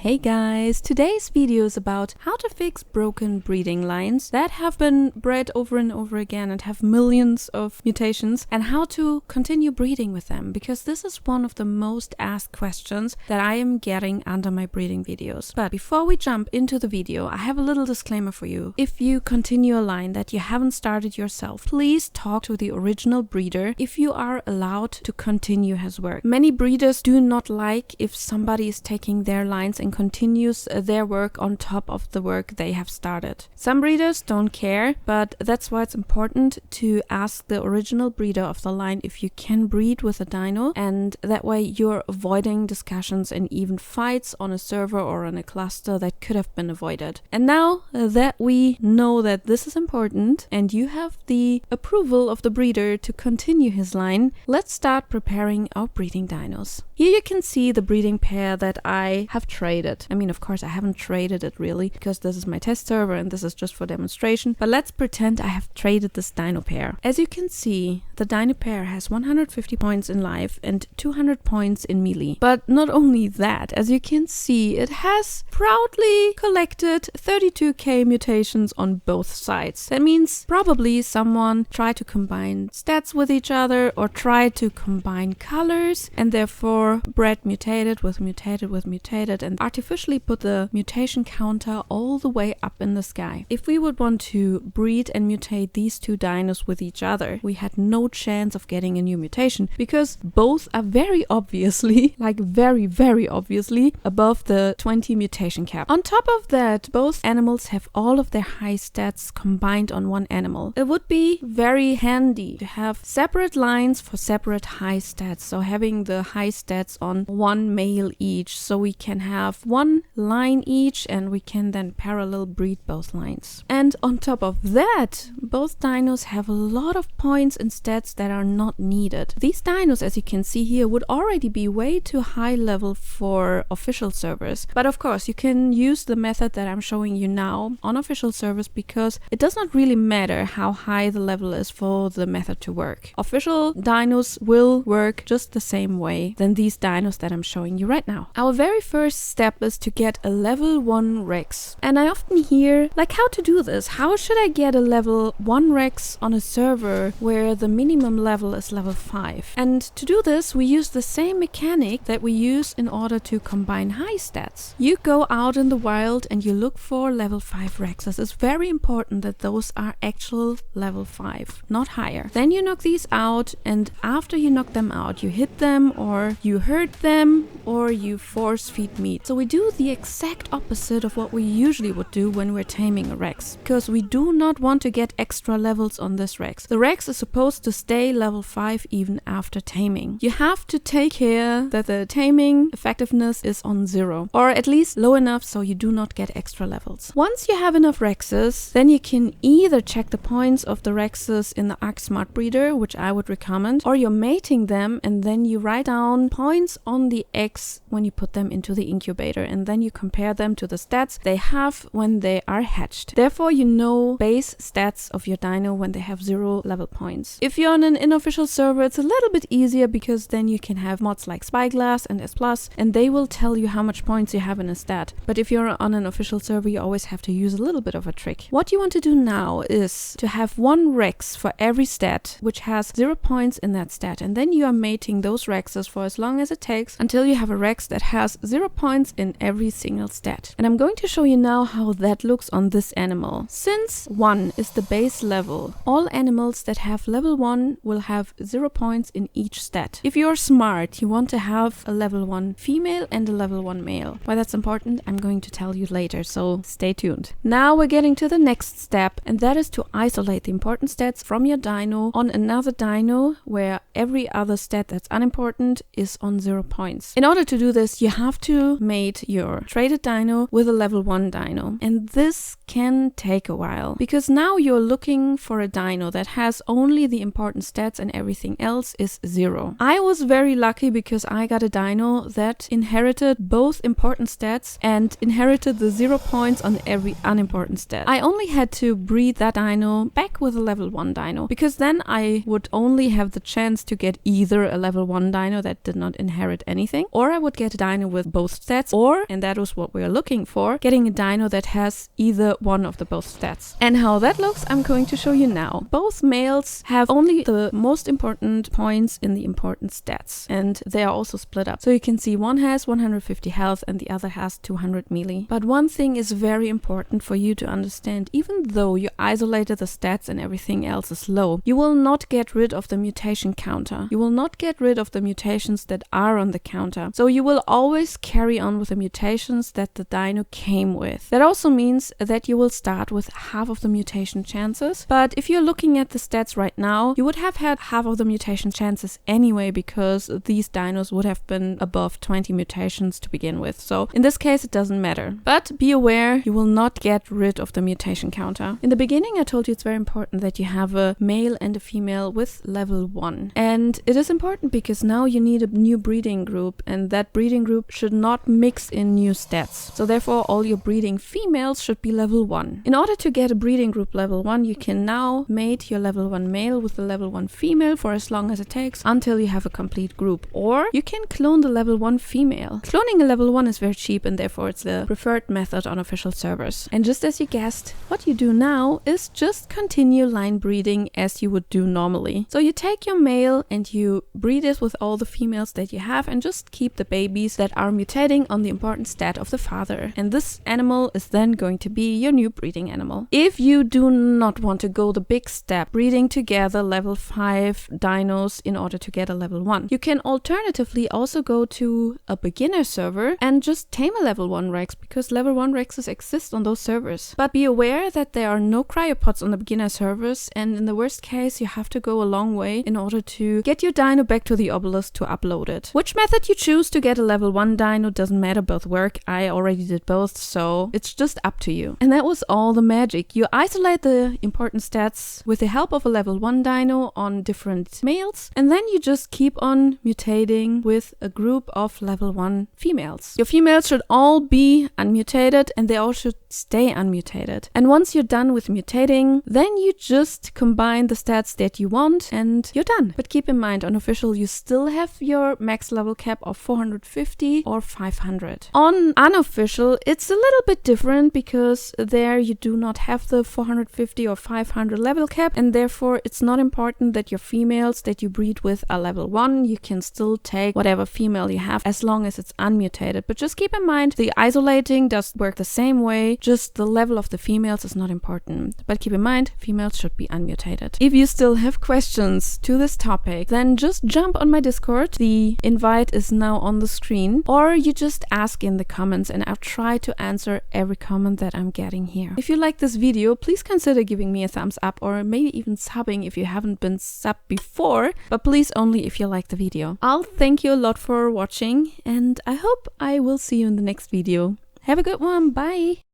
Hey guys, today's video is about how to fix broken breeding lines that have been bred over and over again and have millions of mutations, and how to continue breeding with them, because this is one of the most asked questions that I am getting under my breeding videos. But before we jump into the video, I have a little disclaimer for you. If you continue a line that you haven't started yourself, please talk to the original breeder if you are allowed to continue his work. Many breeders do not like if somebody is taking their lines and continues their work on top of the work they have started. Some breeders don't care, but that's why it's important to ask the original breeder of the line if you can breed with a dino, and that way you're avoiding discussions and even fights on a server or on a cluster that could have been avoided. And now that we know that this is important and you have the approval of the breeder to continue his line, let's start preparing our breeding dinos. Here you can see the breeding pair that I have traded. I mean, of course, I haven't traded it really, because this is my test server and this is just for demonstration, but let's pretend I have traded this dino pair. As you can see, the dino pair has 150 points in life and 200 points in melee. But not only that, as you can see, it has proudly collected 32k mutations on both sides. That means probably someone tried to combine stats with each other or tried to combine colors and therefore bred mutated with mutated with mutated and artificially put the mutation counter all the way up in the sky. If we would want to breed and mutate these two dinos with each other, we had no chance of getting a new mutation, because both are very obviously, like very obviously, above the 20 mutation cap. On top of that, both animals have all of their high stats combined on one animal. It would be very handy to have separate lines for separate high stats, so having the high stats on one male each, so we can have one line each and we can then parallel breed both lines. And on top of that, both dinos have a lot of points and stats that are not needed. These dinos, as you can see here, would already be way too high level for official servers, but of course you can use the method that I'm showing you now on official servers, because it does not really matter how high the level is for the method to work. Official dinos will work just the same way than these dinos that I'm showing you right now. Our very first step is to get a level 1 Rex. And I often hear, like, how to do this? How should I get a level 1 Rex on a server where the minimum level is level 5? And to do this, we use the same mechanic that we use in order to combine high stats. You go out in the wild and you look for level 5 Rexes. It's very important that those are actual level 5, not higher. Then you knock these out, and after you knock them out, you hit them, or you hurt them, or you force feed meat. So we do the exact opposite of what we usually would do when we're taming a Rex, because we do not want to get extra levels on this Rex. The Rex is supposed to stay level 5 even after taming. You have to take care that the taming effectiveness is on 0, or at least low enough so you do not get extra levels. Once you have enough Rexes, then you can either check the points of the Rexes in the ARK Smart Breeder, which I would recommend, or you're mating them and then you write down points on the eggs when you put them into the incubator, and then you compare them to the stats they have when they are hatched. Therefore, you know base stats of your dino when they have 0 level points. If you're on an unofficial server, it's a little bit easier, because then you can have mods like Spyglass and S+, and they will tell you how much points you have in a stat. But if you're on an official server, you always have to use a little bit of a trick. What you want to do now is to have 1 Rex for every stat which has 0 points in that stat, and then you are mating those Rexes for as long as it takes until you have a Rex that has 0 points in every single stat. And I'm going to show you now how that looks on this animal. Since 1 is the base level, all animals that have level 1 will have 0 points in each stat. If you're smart, you want to have a level 1 female and a level 1 male. Why that's important, I'm going to tell you later, so stay tuned. Now we're getting to the next step, and that is to isolate the important stats from your dino on another dino where every other stat that's unimportant is on 0 points. In order to do this, you have to mate your traded dino with a level 1 dino, and this can take a while, because now you're looking for a dino that has only the important stats and everything else is 0. I was very lucky because I got a dino that inherited both important stats and inherited the 0 points on every unimportant stat. I only had to breed that dino back with a level 1 dino, because then I would only have the chance to get either a level 1 dino that did not inherit anything, or I would get a dino with both stats stats, or, and that was what we're looking for, getting a dino that has either one of the both stats. And how that looks, I'm going to show you now. Both males have only the most important points in the important stats, and they are also split up. So you can see one has 150 health and the other has 200 melee. But one thing is very important for you to understand. Even though you isolated the stats and everything else is low, you will not get rid of the mutation counter. You will not get rid of the mutations that are on the counter. So you will always carry on with the mutations that the dino came with. That also means that you will start with half of the mutation chances. But if you're looking at the stats right now, you would have had half of the mutation chances anyway, because these dinos would have been above 20 mutations to begin with. So in this case, it doesn't matter. But be aware, you will not get rid of the mutation counter. In the beginning, I told you it's very important that you have a male and a female with level 1. And it is important because now you need a new breeding group, and that breeding group should not mix in new stats. So therefore, all your breeding females should be level 1. In order to get a breeding group level 1, you can now mate your level 1 male with the level 1 female for as long as it takes until you have a complete group. Or you can clone the level 1 female. Cloning a level 1 is very cheap, and therefore it's the preferred method on official servers. And just as you guessed, what you do now is just continue line breeding as you would do normally. So you take your male and you breed it with all the females that you have, and just keep the babies that are mutating on the important stat of the father. And this animal is then going to be your new breeding animal. If you do not want to go the big step, breeding together level 5 dinos in order to get a level 1, you can alternatively also go to a beginner server and just tame a level 1 Rex, because level 1 Rexes exist on those servers. But be aware that there are no cryopods on the beginner servers, and in the worst case, you have to go a long way in order to get your dino back to the obelisk to upload it. Which method you choose to get a level 1 dino doesn't matter, both work. I already did both, so it's just up to you. And that was all the magic. You isolate the important stats with the help of a level 1 dino on different males, and then you just keep on mutating with a group of level 1 females. Your females should all be unmutated, and they all should stay unmutated. And once you're done with mutating, then you just combine the stats that you want and you're done. But keep in mind, on official you still have your max level cap of 450 or 500. On unofficial it's a little bit different, because there you do not have the 450 or 500 level cap, and therefore it's not important that your females that you breed with are level 1. You can still take whatever female you have as long as it's unmutated. But just keep in mind, the isolating does work the same way, just the level of the females is not important. But keep in mind, females should be unmutated. If you still have questions to this topic, then just jump on my Discord. The invite is now on the screen, or you just ask in the comments and I'll try to answer every comment that I'm getting here. If you like this video, please consider giving me a thumbs up, or maybe even subbing if you haven't been subbed before, but please only if you like the video. I'll thank you a lot for watching, and I hope I will see you in the next video. Have a good one. Bye!